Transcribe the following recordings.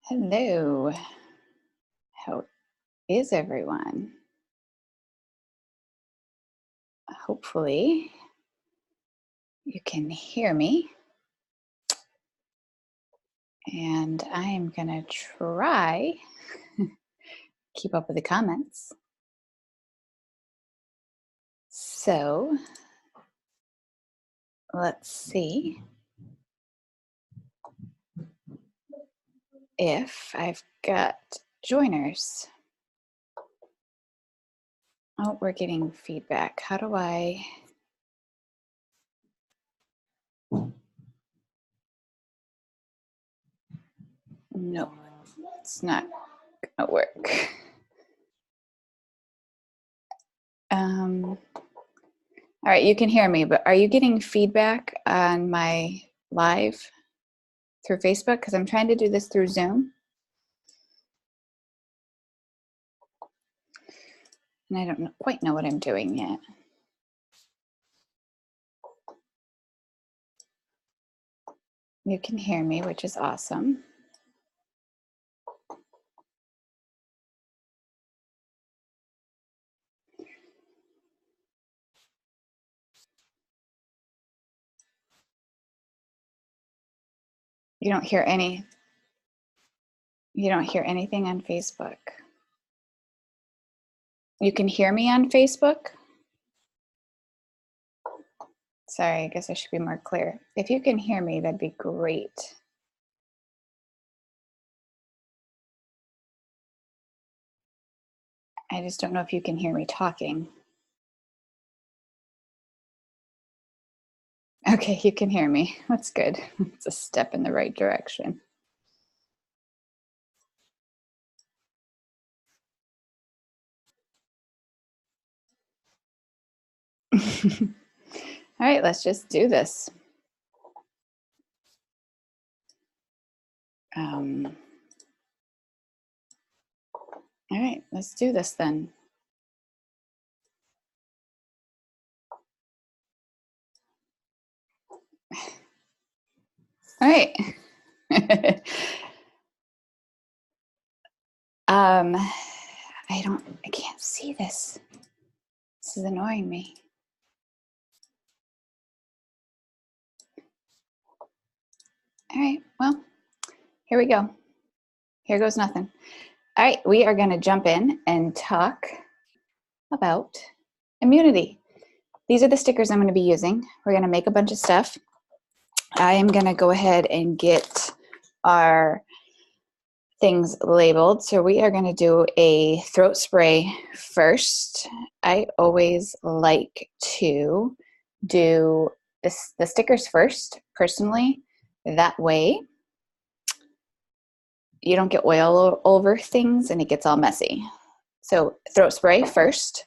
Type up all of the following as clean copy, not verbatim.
Hello. How is everyone? Hopefully you can hear me. And I am going to try keep up with the comments. So let's see if I've got joiners. Oh, we're getting feedback. How do I? No, it's not gonna work. All right, you can hear me, but are you getting feedback on my live through Facebook? Because I'm trying to do this through Zoom. And I don't quite know what I'm doing yet. You can hear me, which is awesome. You don't hear anything on Facebook. You can hear me on Facebook? Sorry, I guess I should be more clear. If you can hear me, that'd be great. I just don't know if you can hear me talking. Okay, you can hear me. That's good. It's a step in the right direction. All right, let's just do this. All right, let's do this then. All right. I can't see this. This is annoying me. All right, well, here we go. Here goes nothing. All right, we are going to jump in and talk about immunity. These are the stickers I'm going to be using. We're going to make a bunch of stuff. I am going to go ahead and get our things labeled. So we are going to do a throat spray first. I always like to do the stickers first, personally. That way you don't get oil over things and it gets all messy. So throat spray first.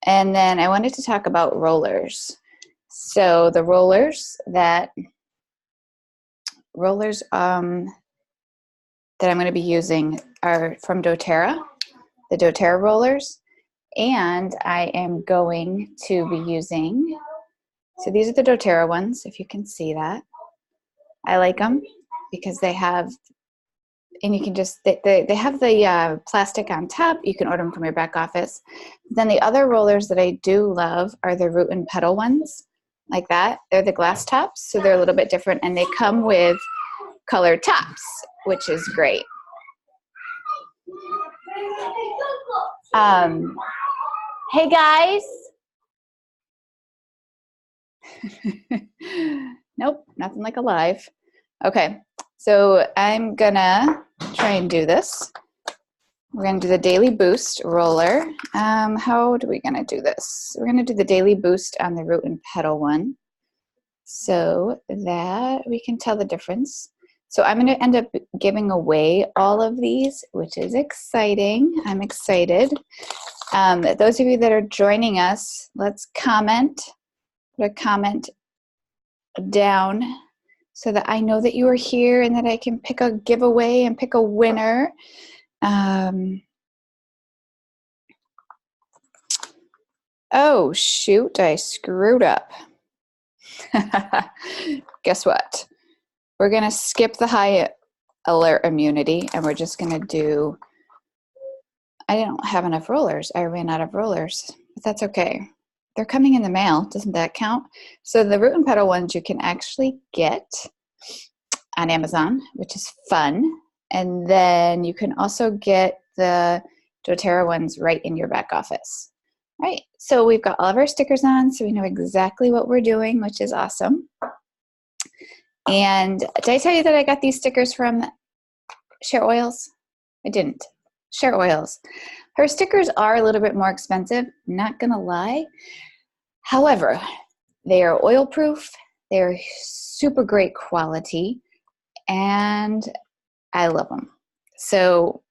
And then I wanted to talk about rollers. So the rollers that I'm going to be using are from doTERRA, the doTERRA rollers. And I am going to be using, so these are the doTERRA ones, if you can see that. I like them because they have, and you can just, they have the plastic on top. You can order them from your back office. Then the other rollers that I do love are the root and petal ones, like that. They're the glass tops, so they're a little bit different, and they come with colored tops, which is great. Hey guys. Nope, nothing like a live. Okay, so I'm gonna try and do this. We're gonna do the Daily Boost roller. How are we gonna do this? We're gonna do the Daily Boost on the root and petal one so that we can tell the difference. So I'm gonna end up giving away all of these, which is exciting. I'm excited. Those of you that are joining us, let's comment. Put a comment down so that I know that you are here and that I can pick a giveaway and pick a winner. Oh, shoot, I screwed up. Guess what? We're going to skip the high alert immunity, and we're just gonna do, I don't have enough rollers. I ran out of rollers, but that's okay. They're coming in the mail. Doesn't that count? So the root and petal ones you can actually get on Amazon, which is fun. And then you can also get the doTERRA ones right in your back office. All right, so we've got all of our stickers on, so we know exactly what we're doing, which is awesome. And did I tell you that I got these stickers from Share Oils? I didn't. Share Oils. Her stickers are a little bit more expensive, not gonna lie. However, they are oil proof, they're super great quality, and I love them. So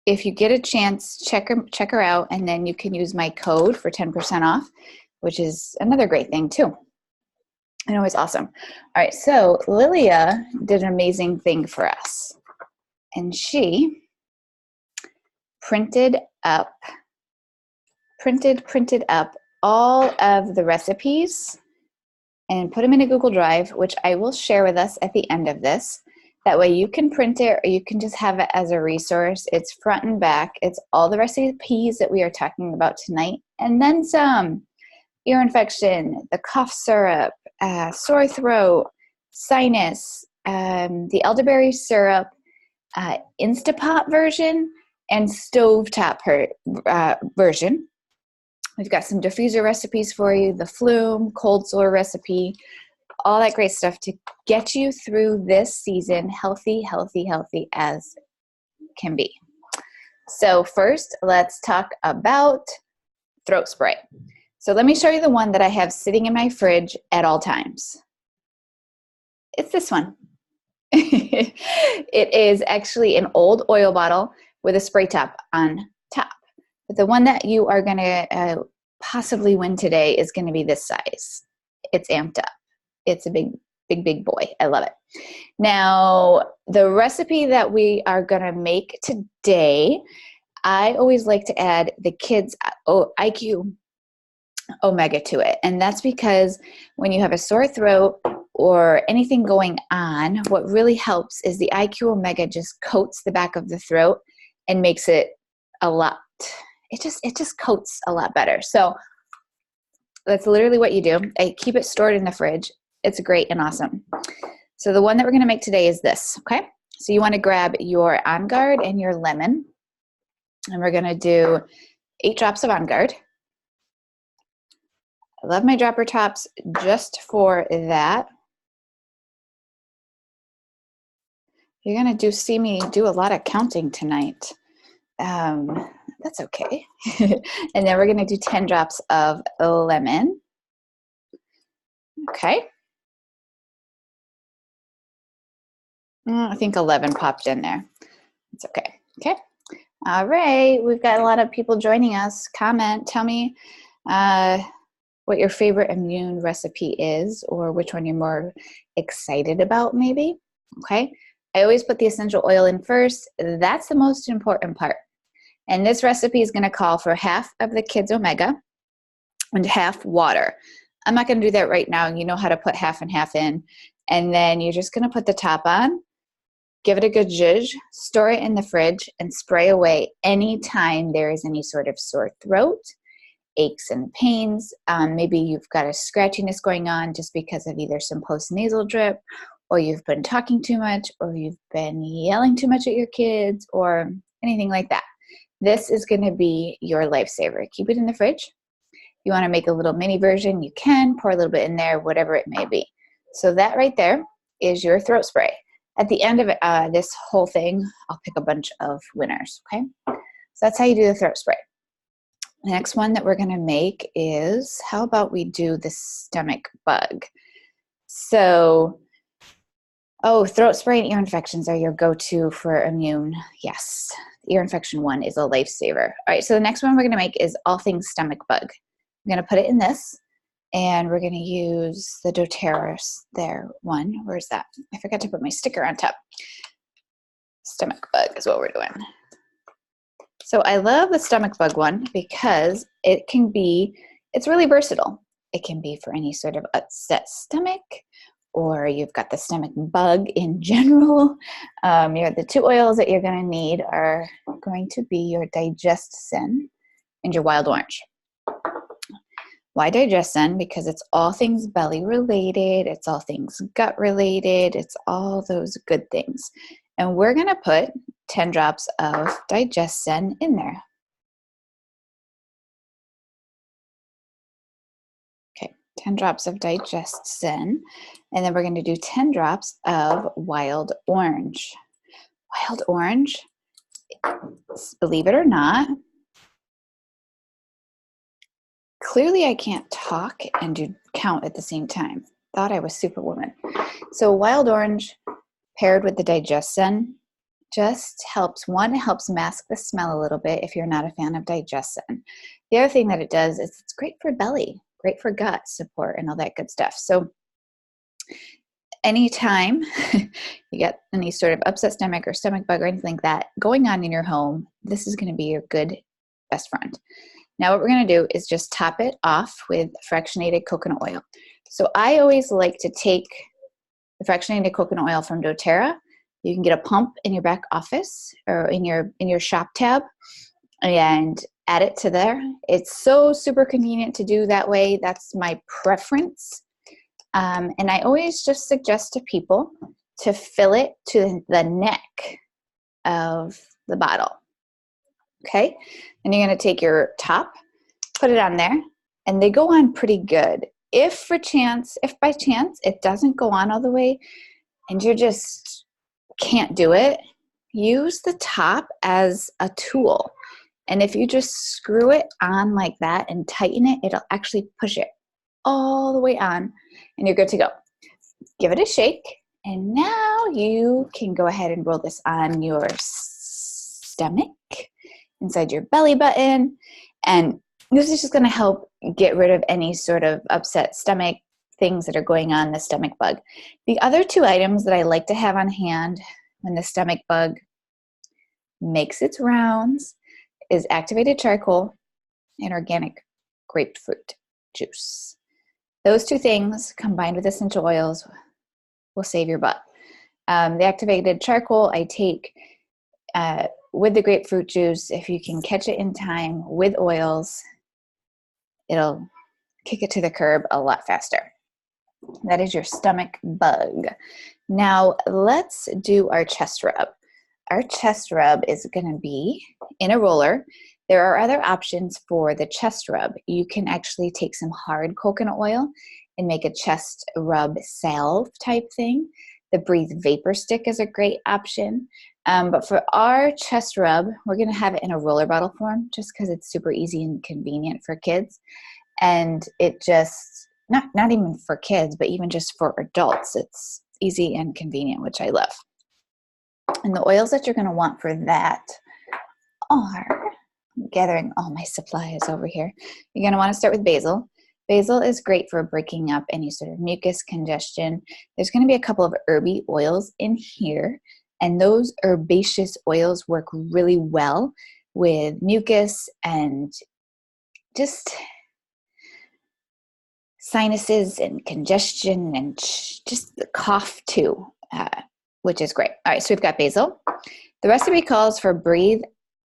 if you get a chance, check her out, and then you can use my code for 10% off, which is another great thing too. And always awesome. All right, so Lilia did an amazing thing for us. And she printed up all of the recipes and put them in a Google Drive, which I will share with us at the end of this. That way you can print it or you can just have it as a resource. It's front and back. It's all the recipes that we are talking about tonight. And then some. Ear infection, the cough syrup, sore throat, sinus, the elderberry syrup, Instapot version, and stovetop version. We've got some diffuser recipes for you, the flume, cold sore recipe, all that great stuff to get you through this season healthy, healthy, healthy as can be. So first, let's talk about throat spray. So let me show you the one that I have sitting in my fridge at all times. It's this one. It is actually an old oil bottle with a spray top on top. But the one that you are going to possibly win today is going to be this size. It's amped up. It's a big, big, big boy. I love it. Now, the recipe that we are going to make today, I always like to add the kids' IQ Omega to it. And that's because when you have a sore throat or anything going on, what really helps is the IQ Omega just coats the back of the throat and makes it a lot, it just coats a lot better. So that's literally what you do. I keep it stored in the fridge. It's great and awesome. So the one that we're going to make today is this, okay? So you want to grab your On Guard and your lemon, and we're going to do 8 drops of On Guard. I love my dropper tops just for that. You're going to see me do a lot of counting tonight. That's okay. And then we're going to do 10 drops of lemon. Okay. I think 11 popped in there. It's okay. Okay. All right. We've got a lot of people joining us. Comment. Tell me what your favorite immune recipe is, or which one you're more excited about maybe. Okay. I always put the essential oil in first. That's the most important part. And this recipe is going to call for half of the Kids Omega and half water. I'm not going to do that right now. You know how to put half and half in. And then you're just going to put the top on, give it a good zhuzh, store it in the fridge, and spray away anytime there is any sort of sore throat, aches and pains. Maybe you've got a scratchiness going on just because of either some postnasal drip, or you've been talking too much, or you've been yelling too much at your kids, or anything like that. This is going to be your lifesaver. Keep it in the fridge. You want to make a little mini version, you can pour a little bit in there, whatever it may be. So that right there is your throat spray. At the end of this whole thing, I'll pick a bunch of winners, okay? So that's how you do the throat spray. The next one that we're going to make is, how about we do the stomach bug? So, throat spray and ear infections are your go-to for immune. Yes, the ear infection one is a lifesaver. All right, so the next one we're going to make is all things stomach bug. I'm going to put it in this, and we're going to use the doTERRA there one. Where's that? I forgot to put my sticker on top. Stomach bug is what we're doing. So I love the stomach bug one because it's really versatile. It can be for any sort of upset stomach, or you've got the stomach bug in general, the two oils that you're going to need are going to be your Digestin and your wild orange. Why Digestin? Because it's all things belly related, it's all things gut related, it's all those good things. And we're going to put 10 drops of Digestin in there. Okay, 10 drops of Digestin. And then we're going to do 10 drops of wild orange. Wild orange, believe it or not, clearly I can't talk and do count at the same time. Thought I was Superwoman. So wild orange paired with the Digestin just helps, one, it helps mask the smell a little bit if you're not a fan of Digestin. The other thing that it does is it's great for belly, great for gut support and all that good stuff. So anytime you get any sort of upset stomach or stomach bug or anything like that going on in your home, this is going to be your good best friend. Now what we're going to do is just top it off with fractionated coconut oil. So I always like to take the fractionated coconut oil from doTERRA. You can get a pump in your back office or in your shop tab and add it to there. It's so super convenient to do that way. That's my preference. And I always just suggest to people to fill it to the neck of the bottle. Okay, and you're going to take your top, put it on there, and they go on pretty good. If by chance it doesn't go on all the way and you just can't do it, use the top as a tool. And if you just screw it on like that and tighten it, it'll actually push it all the way on and you're good to go. Give it a shake, and now you can go ahead and roll this on your stomach, inside your belly button, and this is just going to help get rid of any sort of upset stomach things that are going on, the stomach bug. The other two items that I like to have on hand when the stomach bug makes its rounds is activated charcoal and organic grapefruit juice. Those two things combined with essential oils will save your butt. The activated charcoal I take with the grapefruit juice. If you can catch it in time with oils, it'll kick it to the curb a lot faster. That is your stomach bug. Now let's do our chest rub. Our chest rub is going to be in a roller. There are other options for the chest rub. You can actually take some hard coconut oil and make a chest rub salve type thing. The Breathe Vapor Stick is a great option. But for our chest rub, we're going to have it in a roller bottle form just because it's super easy and convenient for kids. And it just, not even for kids, but even just for adults, it's easy and convenient, which I love. And the oils that you're going to want for that are, I'm gathering all my supplies over here. You're going to want to start with basil. Basil is great for breaking up any sort of mucus congestion. There's going to be a couple of herby oils in here, and those herbaceous oils work really well with mucus and just sinuses and congestion and just the cough too, which is great. All right, so we've got basil. The recipe calls for breathe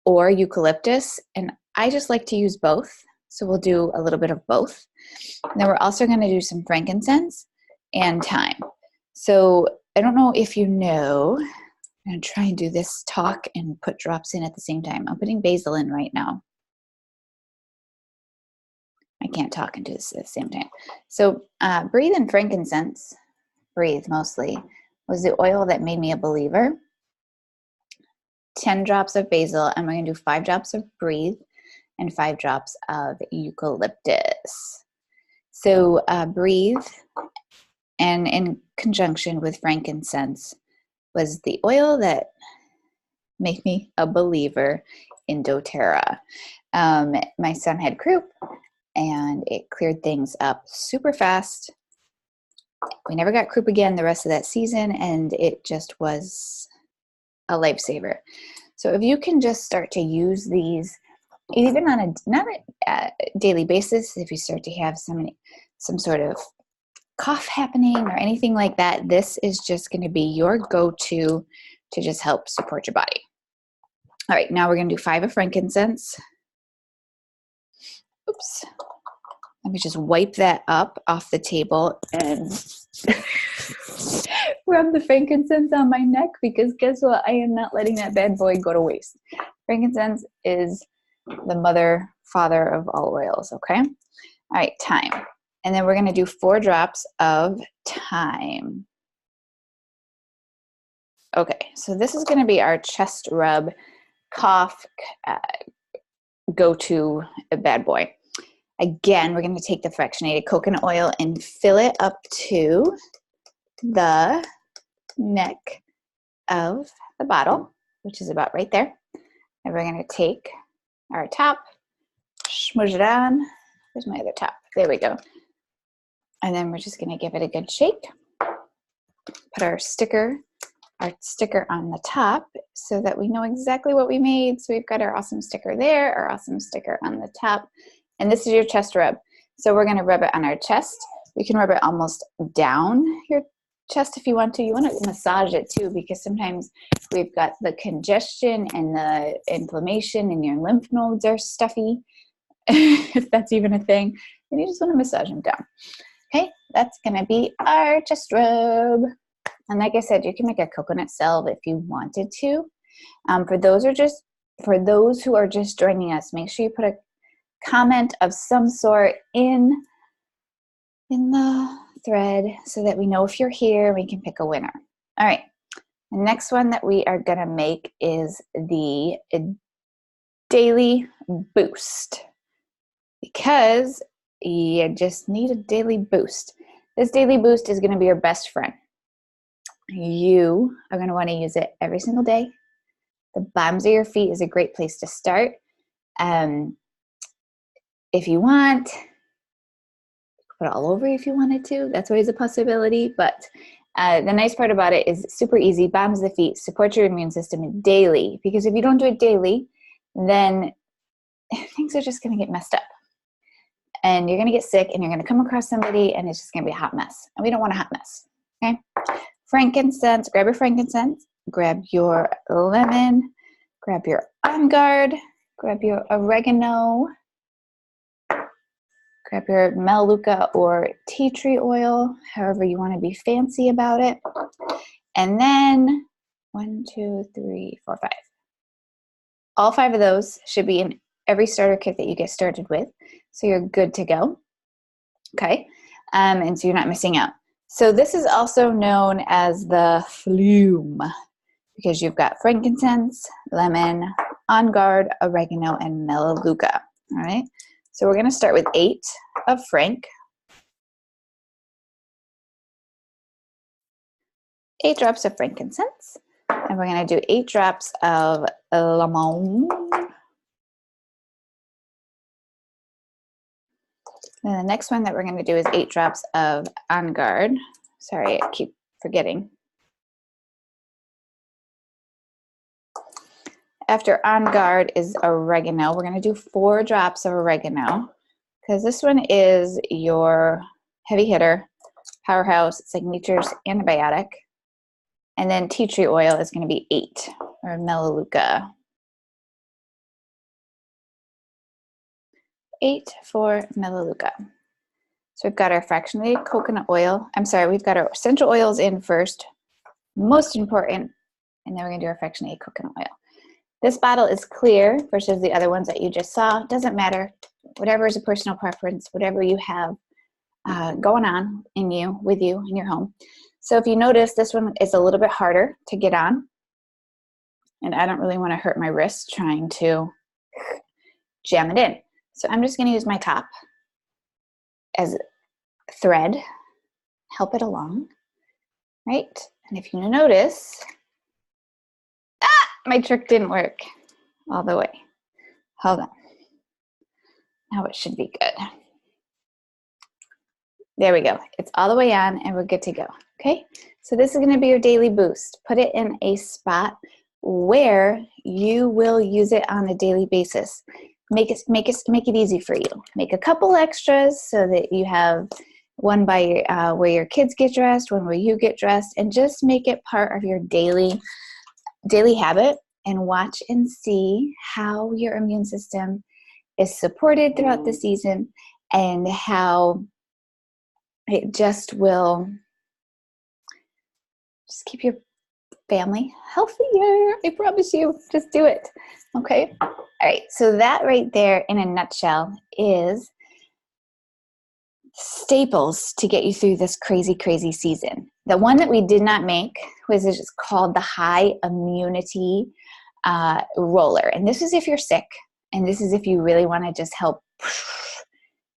or eucalyptus, and I just like to use both. So we'll do a little bit of both. And then we're also going to do some frankincense and thyme. So I don't know if you know, I'm going to try and do this talk and put drops in at the same time. I'm putting basil in right now. I can't talk and do this at the same time. So breathe and frankincense, breathe mostly, was the oil that made me a believer. 10 drops of basil, and we're going to do 5 drops of breathe and 5 drops of eucalyptus. So breathe, and in conjunction with frankincense, was the oil that made me a believer in doTERRA. My son had croup, and it cleared things up super fast. We never got croup again the rest of that season, and it just was a lifesaver. So if you can just start to use these, even on not a daily basis, if you start to have some sort of cough happening or anything like that, this is just going to be your go-to to just help support your body. All right, now we're going to do 5 of frankincense. Oops. Let me just wipe that up off the table and rub the frankincense on my neck, because guess what? I am not letting that bad boy go to waste. Frankincense is the father of all oils, okay? All right, thyme. And then we're going to do 4 drops of thyme. Okay, so this is going to be our chest rub, cough, go-to bad boy. Again, we're going to take the fractionated coconut oil and fill it up to the neck of the bottle, which is about right there. And we're going to take our top, smoosh it on. Where's my other top? There we go. And then we're just going to give it a good shake. Put our sticker on the top so that we know exactly what we made. So we've got our awesome sticker there, our awesome sticker on the top. And this is your chest rub. So we're going to rub it on our chest. You can rub it almost down your chest if you want to. You want to massage it too, because sometimes we've got the congestion and the inflammation and your lymph nodes are stuffy, if that's even a thing. And you just want to massage them down. Okay, that's going to be our chest rub. And like I said, you can make a coconut salve if you wanted to. For those who are just joining us, make sure you put a comment of some sort in the thread so that we know if you're here, we can pick a winner. All right, the next one that we are going to make is the daily boost, because you just need a daily boost. This daily boost is going to be your best friend. You are going to want to use it every single day. The bottoms of your feet is a great place to start. If you want, put it all over if you wanted to. That's always a possibility. But the nice part about it is it's super easy. Bottoms of the feet, support your immune system daily. Because if you don't do it daily, then things are just going to get messed up. And you're going to get sick, and you're going to come across somebody, and it's just going to be a hot mess. And we don't want a hot mess. Okay? Frankincense, grab your frankincense, grab your lemon, grab your On Guard, grab your oregano, grab your Melaleuca or tea tree oil, however you want to be fancy about it. And then 1, 2, 3, 4, 5. All 5 of those should be in every starter kit that you get started with. So you're good to go. Okay. And so you're not missing out. So this is also known as the flume, because you've got frankincense, lemon, On Guard, oregano, and Melaleuca. All right. So we're going to start with 8 of frank, 8 drops of frankincense, and we're going to do 8 drops of lemon. And the next one that we're going to do is 8 drops of On Guard. Sorry, I keep forgetting. After On Guard is oregano. We're going to do 4 drops of oregano, because this one is your heavy hitter, powerhouse. It's like nature's antibiotic. And then tea tree oil is going to be 8, or Melaleuca. 8 for Melaleuca. So we've got our fractionated coconut oil. We've got our essential oils in first, most important, and then we're going to do our fractionated coconut oil. This bottle is clear versus the other ones that you just saw. Doesn't matter. Whatever is a personal preference, whatever you have going on with you in your home. So if you notice, this one is a little bit harder to get on. And I don't really want to hurt my wrist trying to jam it in. So I'm just going to use my top as thread, help it along, right? And if you notice, my trick didn't work all the way. Hold on. Now it should be good. There we go. It's all the way on and we're good to go. Okay. So this is going to be your daily boost. Put it in a spot where you will use it on a daily basis. Make it easy for you. Make a couple extras so that you have one by where your kids get dressed, one where you get dressed, and just make it part of your daily habit, and watch and see how your immune system is supported throughout the season and how it just will just keep your family healthier. I promise you. Just do it. Okay? All right. So that right there in a nutshell is staples to get you through this crazy, crazy season. The one that we did not make was just called the high immunity roller. And this is if you're sick, and this is if you really want to just help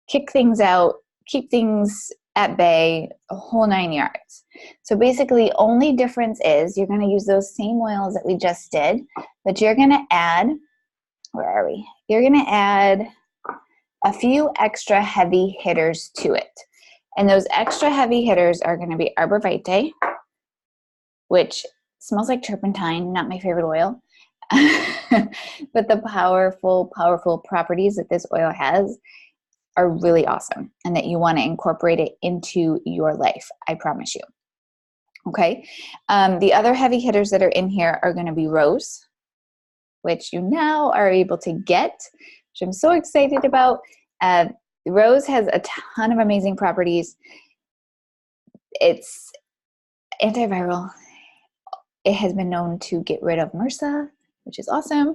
kick things out, keep things at bay, a whole 9 yards. So basically, only difference is you're going to use those same oils that we just did, but you're going to add, where are we? You're going to add a few extra heavy hitters to it. And those extra heavy hitters are going to be Arbor Vitae, which smells like turpentine, not my favorite oil. But the powerful, powerful properties that this oil has are really awesome, and that you want to incorporate it into your life. I promise you. Okay. The other heavy hitters that are in here are going to be rose, which you now are able to get, which I'm so excited about. Rose has a ton of amazing properties. It's antiviral. It has been known to get rid of MRSA, which is awesome.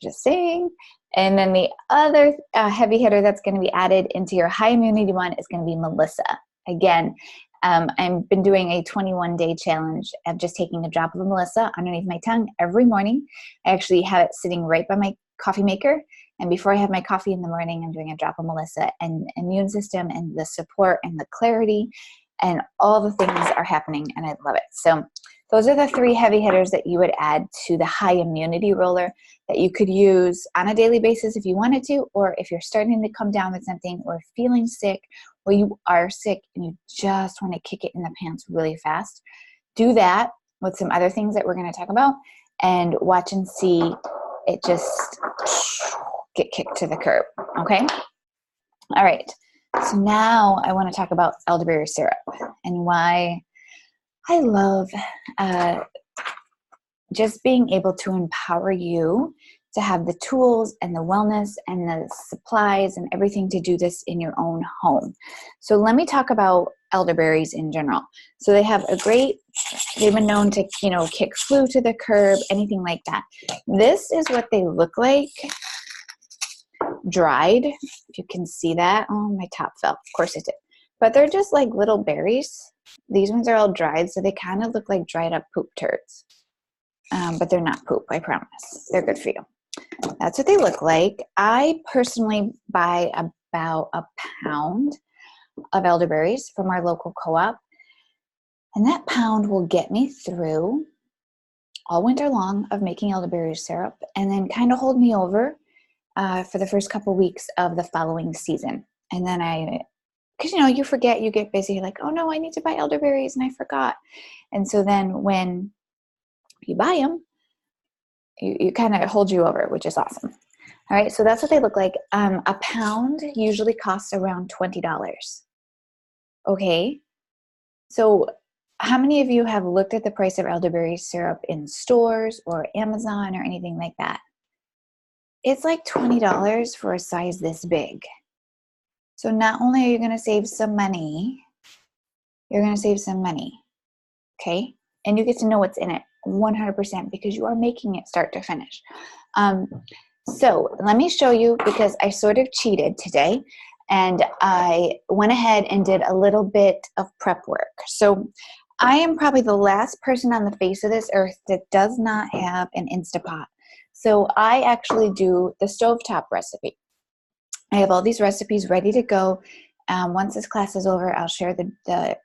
Just saying. And then the other heavy hitter that's going to be added into your high immunity one is going to be Melissa. Again, I've been doing a 21-day challenge of just taking a drop of Melissa underneath my tongue every morning. I actually have it sitting right by my coffee maker. And before I have my coffee in the morning, I'm doing a drop of Melissa, and immune system and the support and the clarity and all the things are happening, and I love it. So those are the 3 heavy hitters that you would add to the high immunity roller that you could use on a daily basis if you wanted to, or if you're starting to come down with something or feeling sick, or you are sick and you just want to kick it in the pants really fast. Do that with some other things that we're going to talk about, and watch and see it just get kicked to the curb. Okay? All right. So now I want to talk about elderberry syrup and why I love just being able to empower you to have the tools and the wellness and the supplies and everything to do this in your own home. So let me talk about elderberries in general. So they've been known to, kick flu to the curb, anything like that. This is what they look like dried. If you can see that. Oh, my top fell. Of course it did. But they're just like little berries. These ones are all dried, so they kind of look like dried up poop turds. But they're not poop, I promise. They're good for you. That's what they look like. I personally buy about a pound of elderberries from our local co-op. And that pound will get me through all winter long of making elderberry syrup, and then kind of hold me over for the first couple weeks of the following season. And then because you forget, you get busy, you're like, oh no, I need to buy elderberries and I forgot. And so then when you buy them, you kind of hold you over, which is awesome. All right, so that's what they look like. A pound usually costs around $20. Okay, so how many of you have looked at the price of elderberry syrup in stores or Amazon or anything like that? It's like $20 for a size this big. So not only are you going to save some money, you're going to save some money, okay? And you get to know what's in it 100% because you are making it start to finish. So let me show you, because I sort of cheated today, and I went ahead and did a little bit of prep work. So I am probably the last person on the face of this earth that does not have an Instapot. So I actually do the stovetop recipe. I have all these recipes ready to go. Once this class is over, I'll share the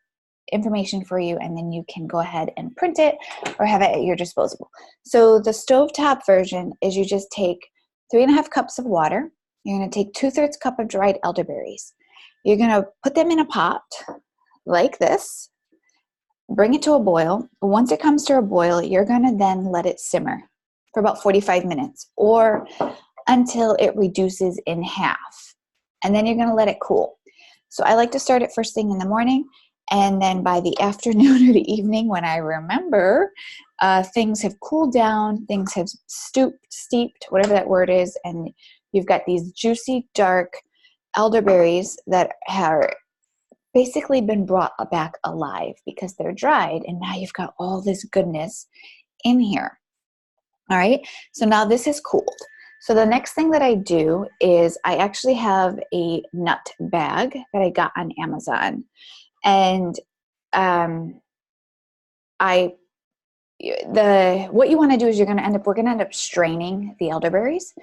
information for you, and then you can go ahead and print it or have it at your disposal. So the stovetop version is you just take 3.5 cups of water. You're going to take 2/3 cup of dried elderberries. You're going to put them in a pot like this. Bring it to a boil. Once it comes to a boil, you're going to then let it simmer for about 45 minutes or until it reduces in half. And then you're going to let it cool. So I like to start it first thing in the morning, and then by the afternoon or the evening when I remember, things have cooled down, things have steeped, whatever that word is, and you've got these juicy, dark elderberries that are basically been brought back alive because they're dried, and now you've got all this goodness in here. All right, so now this is cooled. So the next thing that I do is I actually have a nut bag that I got on Amazon, and what you want to do is we're going to end up straining the elderberries,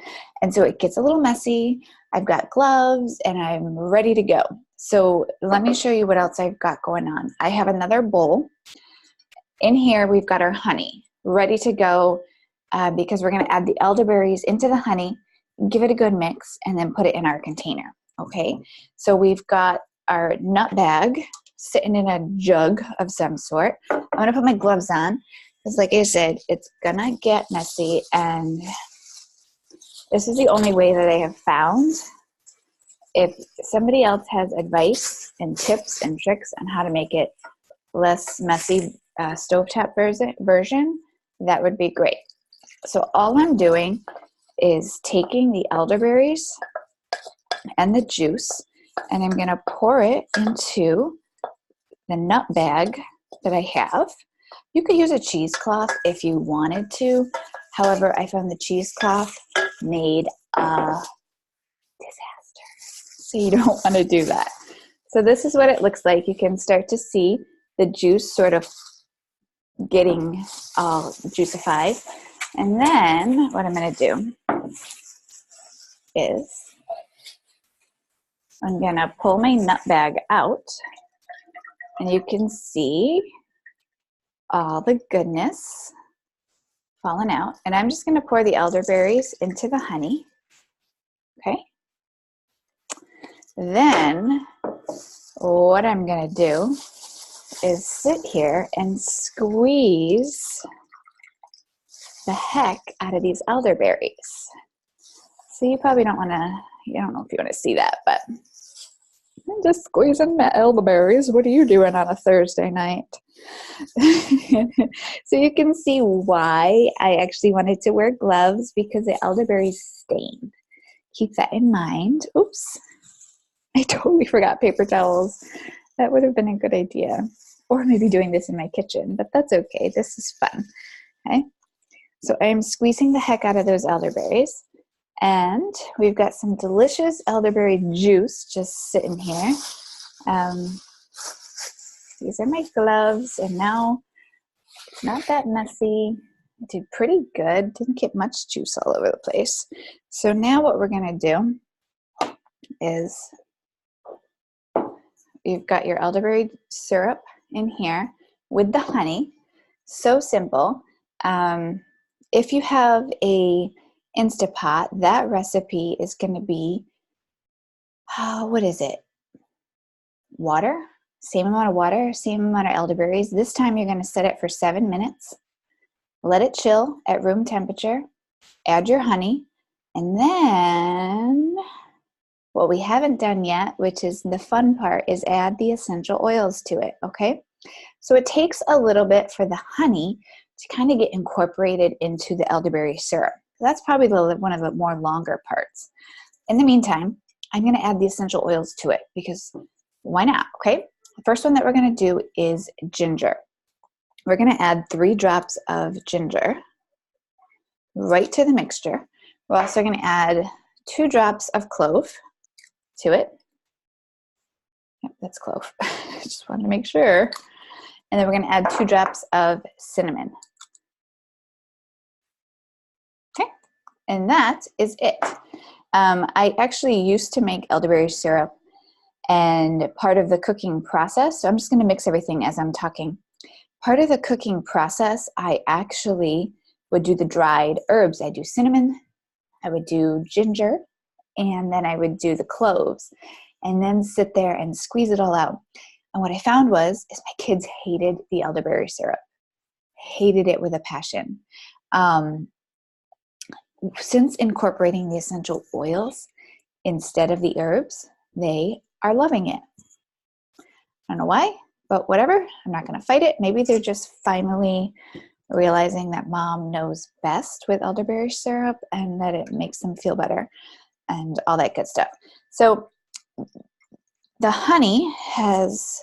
and so it gets a little messy. I've got gloves and I'm ready to go. So let me show you what else I've got going on. I have another bowl. In here we've got our honey ready to go, because we're going to add the elderberries into the honey, give it a good mix, and then put it in our container. Okay, so we've got our nut bag sitting in a jug of some sort. I'm going to put my gloves on because, like I said, it's going to get messy, and this is the only way that I have found. If somebody else has advice and tips and tricks on how to make it less messy, stovetop version, that would be great. So all I'm doing is taking the elderberries and the juice, and I'm going to pour it into the nut bag that I have. You could use a cheesecloth if you wanted to. However, I found the cheesecloth made a disaster. So you don't want to do that. So this is what it looks like. You can start to see the juice sort of getting all juicified. And then what I'm going to do is I'm going to pull my nut bag out, and you can see all the goodness falling out. And I'm just going to pour the elderberries into the honey. Okay. Then what I'm going to do is sit here and squeeze the heck out of these elderberries. So you probably don't want to, I don't know if you want to see that, but I'm just squeezing my elderberries. What are you doing on a Thursday night? So you can see why I actually wanted to wear gloves, because the elderberries stain. Keep that in mind. Oops. I totally forgot paper towels. That would have been a good idea. Or maybe doing this in my kitchen, but that's okay. This is fun. Okay. So I'm squeezing the heck out of those elderberries. And we've got some delicious elderberry juice just sitting here. These are my gloves, and now it's not that messy. I did pretty good. Didn't get much juice all over the place. So now what we're going to do is you've got your elderberry syrup in here with the honey. So simple. If you have a Instapot, that recipe is going to be, what is it? Water. Same amount of water, same amount of elderberries. This time you're going to set it for 7 minutes. Let it chill at room temperature. Add your honey. And then what we haven't done yet, which is the fun part, is add the essential oils to it, okay? So it takes a little bit for the honey to kind of get incorporated into the elderberry syrup. That's probably one of the more longer parts. In the meantime, I'm going to add the essential oils to it because why not, okay? The first one that we're going to do is ginger. We're going to add 3 drops of ginger right to the mixture. We're also going to add 2 drops of clove to it. Yep, that's clove. Just wanted to make sure. And then we're going to add 2 drops of cinnamon. Okay, and that is it. I actually used to make elderberry syrup and part of the cooking process, so I'm just going to mix everything as I'm talking. Part of the cooking process, I actually would do the dried herbs. I do cinnamon, I would do ginger, and then I would do the cloves, and then sit there and squeeze it all out. And what I found is my kids hated the elderberry syrup, hated it with a passion. Since incorporating the essential oils instead of the herbs, they are loving it. I don't know why, but whatever. I'm not going to fight it. Maybe they're just finally realizing that mom knows best with elderberry syrup and that it makes them feel better and all that good stuff. So the honey has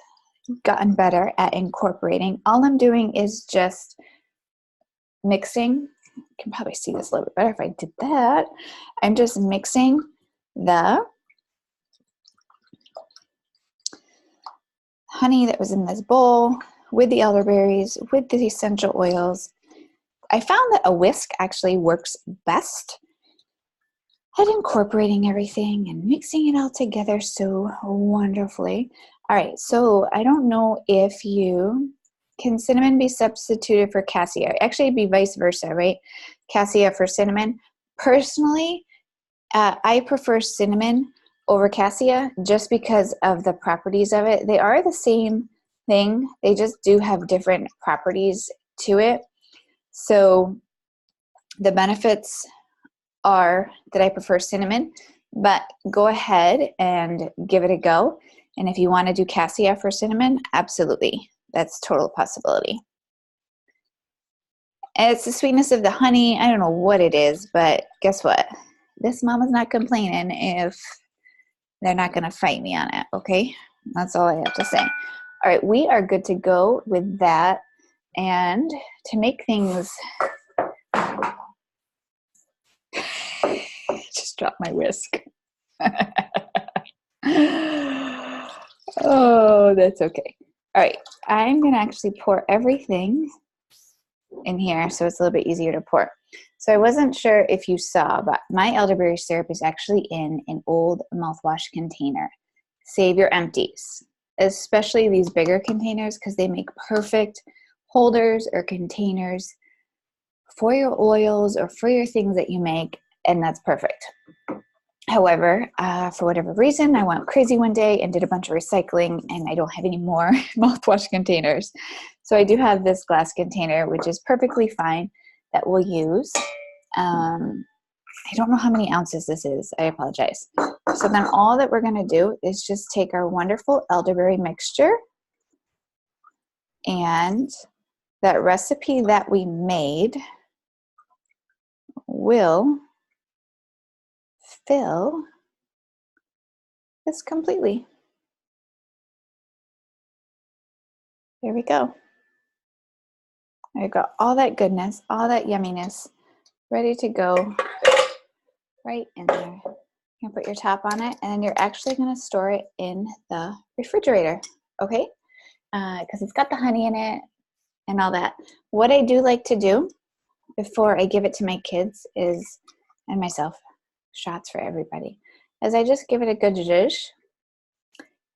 gotten better at incorporating. All I'm doing is just mixing. You can probably see this a little bit better if I did that. I'm just mixing the honey that was in this bowl with the elderberries, with the essential oils. I found that a whisk actually works best at incorporating everything and mixing it all together so wonderfully. All right, so I don't know if can cinnamon be substituted for cassia? Actually, it'd be vice versa, right? Cassia for cinnamon. Personally, I prefer cinnamon over cassia just because of the properties of it. They are the same thing. They just do have different properties to it. So the benefits are that I prefer cinnamon, but go ahead and give it a go. And if you want to do cassia for cinnamon, absolutely. That's a total possibility. And it's the sweetness of the honey. I don't know what it is, but guess what? This mama's not complaining if they're not going to fight me on it, okay? That's all I have to say. All right, we are good to go with that. And to make things... just dropped my whisk. Oh, that's okay. All right, I'm going to actually pour everything in here so it's a little bit easier to pour. So I wasn't sure if you saw, but my elderberry syrup is actually in an old mouthwash container. Save your empties, especially these bigger containers, because they make perfect holders or containers for your oils or for your things that you make, and that's perfect. However, for whatever reason, I went crazy one day and did a bunch of recycling, and I don't have any more mouthwash containers. So I do have this glass container, which is perfectly fine, that we'll use. I don't know how many ounces this is. I apologize. So then all that we're going to do is just take our wonderful elderberry mixture, and that recipe that we made will fill this completely. There we go. I've got all that goodness, all that yumminess ready to go right in there. You can put your top on it, and then you're actually going to store it in the refrigerator, okay? Because it's got the honey in it and all that. What I do like to do before I give it to my kids is, and myself, shots for everybody, is I just give it a good zhuzh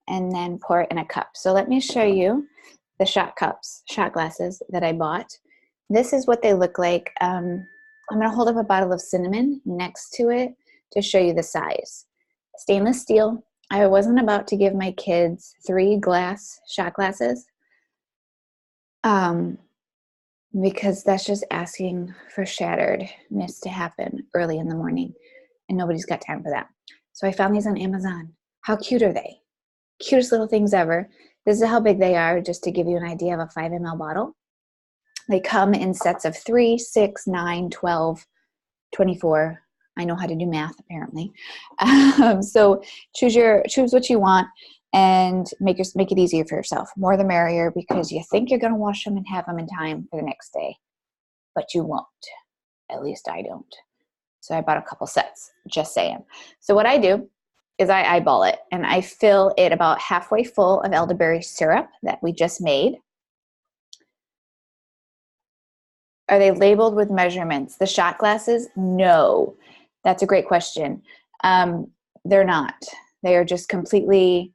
and then pour it in a cup. So let me show you the shot cups, shot glasses that I bought. This is what they look like. I'm going to hold up a bottle of cinnamon next to it to show you the size. Stainless steel. I wasn't about to give my kids 3 glass shot glasses because that's just asking for shatteredness to happen early in the morning, and nobody's got time for that. So I found these on Amazon. How cute are they? Cutest little things ever. This is how big they are, just to give you an idea of a 5 ml bottle. They come in sets of 3, 6, 9, 12, 24. I know how to do math, apparently. So choose what you want and make it easier for yourself. More the merrier, because you think you're going to wash them and have them in time for the next day, but you won't. At least I don't. So I bought a couple sets, just saying. So what I do is I eyeball it, and I fill it about halfway full of elderberry syrup that we just made. Are they labeled with measurements? The shot glasses? No. That's a great question. They're not. They are just completely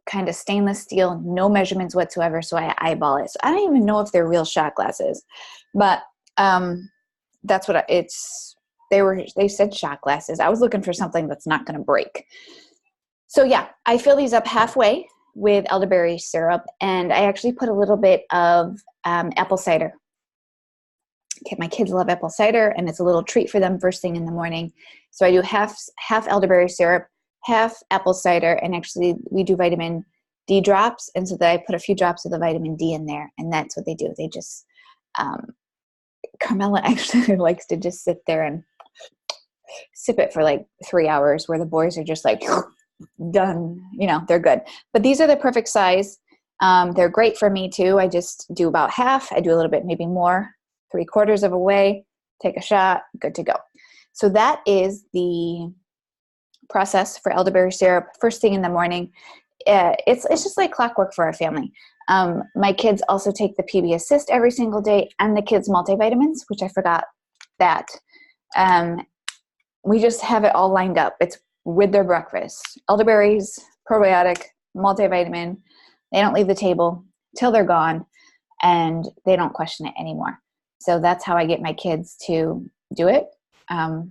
kind of stainless steel, no measurements whatsoever, so I eyeball it. So I don't even know if they're real shot glasses, but that's what they said shot glasses. I was looking for something that's not going to break. So yeah, I fill these up halfway with elderberry syrup, and I actually put a little bit of apple cider. Okay, my kids love apple cider, and it's a little treat for them first thing in the morning. So I do half elderberry syrup, half apple cider, and actually we do vitamin D drops, and so that I put a few drops of the vitamin D in there, and that's what they do. They just Carmela actually likes to just sit there and sip it for like 3 hours, where the boys are just like done. They're good. But these are the perfect size. They're great for me too. I just do about half. I do a little bit, maybe more, 3/4 of a way, take a shot, good to go. So that is the process for elderberry syrup first thing in the morning. It's just like clockwork for our family. My kids also take the PB Assist every single day, and the kids multivitamins, which I forgot that. We just have it all lined up. It's with their breakfast. Elderberries, probiotic, multivitamin. They don't leave the table till they're gone, and they don't question it anymore. So that's how I get my kids to do it. I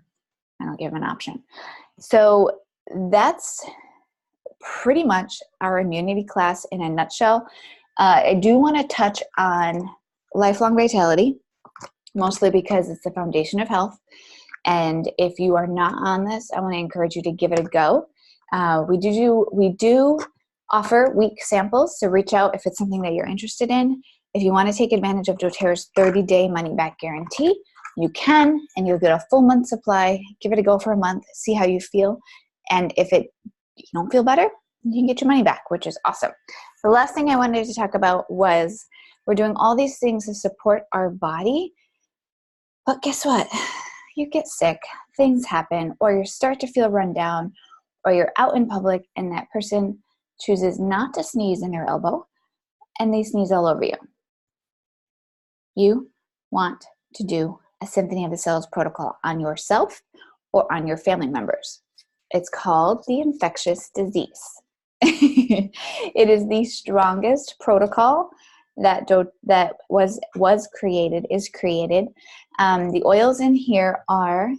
don't give them an option. So that's pretty much our immunity class in a nutshell. I do want to touch on lifelong vitality, mostly because it's the foundation of health. And if you are not on this, I want to encourage you to give it a go. We do offer week samples, so reach out if it's something that you're interested in. If you want to take advantage of doTERRA's 30-day money-back guarantee, you can, and you'll get a full month supply. Give it a go for a month, see how you feel. And if you don't feel better, you can get your money back, which is awesome. The last thing I wanted to talk about was we're doing all these things to support our body. But guess what? You get sick, things happen, or you start to feel run down, or you're out in public and that person chooses not to sneeze in their elbow and they sneeze all over you. You want to do a Symphony of the Cells protocol on yourself or on your family members. It's called the infectious disease. It is the strongest protocol that was created. The oils in here are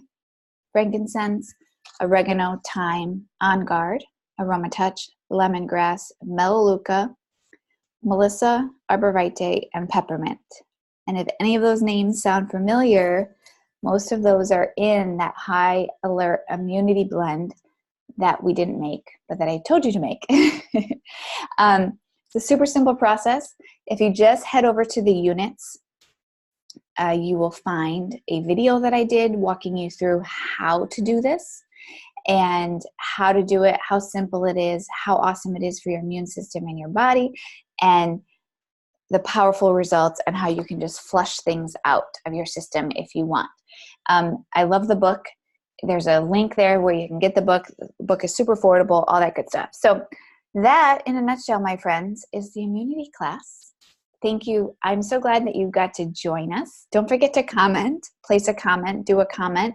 frankincense, oregano, thyme, On Guard, Aromatouch, lemongrass, melaleuca, melissa, arborvitae, and peppermint. And if any of those names sound familiar, most of those are in that high alert immunity blend that we didn't make, but that I told you to make. It's a super simple process. If you just head over to the units, you will find a video that I did walking you through how to do this and how to do it, how simple it is, how awesome it is for your immune system and your body, and the powerful results and how you can just flush things out of your system if you want. I love the book. There's a link there where you can get the book. The book is super affordable, all that good stuff. So that, in a nutshell, my friends, is the immunity class. Thank you. I'm so glad that you got to join us. Don't forget to comment, place a comment, do a comment,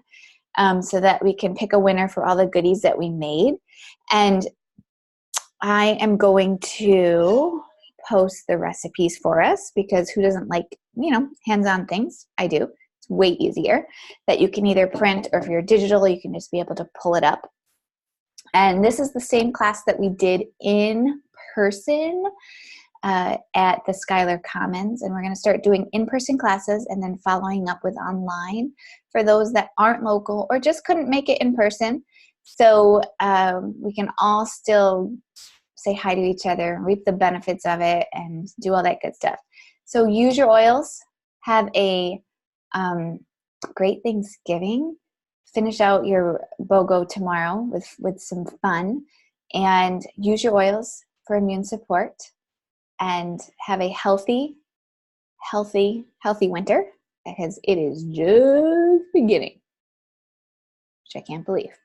so that we can pick a winner for all the goodies that we made. And I am going to post the recipes for us, because who doesn't like, hands-on things? I do. It's way easier that you can either print, or if you're digital, you can just be able to pull it up. And this is the same class that we did in person at the Schuyler Commons. And we're going to start doing in-person classes and then following up with online for those that aren't local or just couldn't make it in person. So we can all still say hi to each other, reap the benefits of it, and do all that good stuff. So use your oils. Have a great Thanksgiving. Finish out your BOGO tomorrow with some fun, and use your oils for immune support, and have a healthy winter, because it is just beginning, which I can't believe.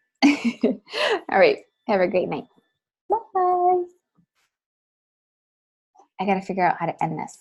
All right. Have a great night. Bye. I got to figure out how to end this.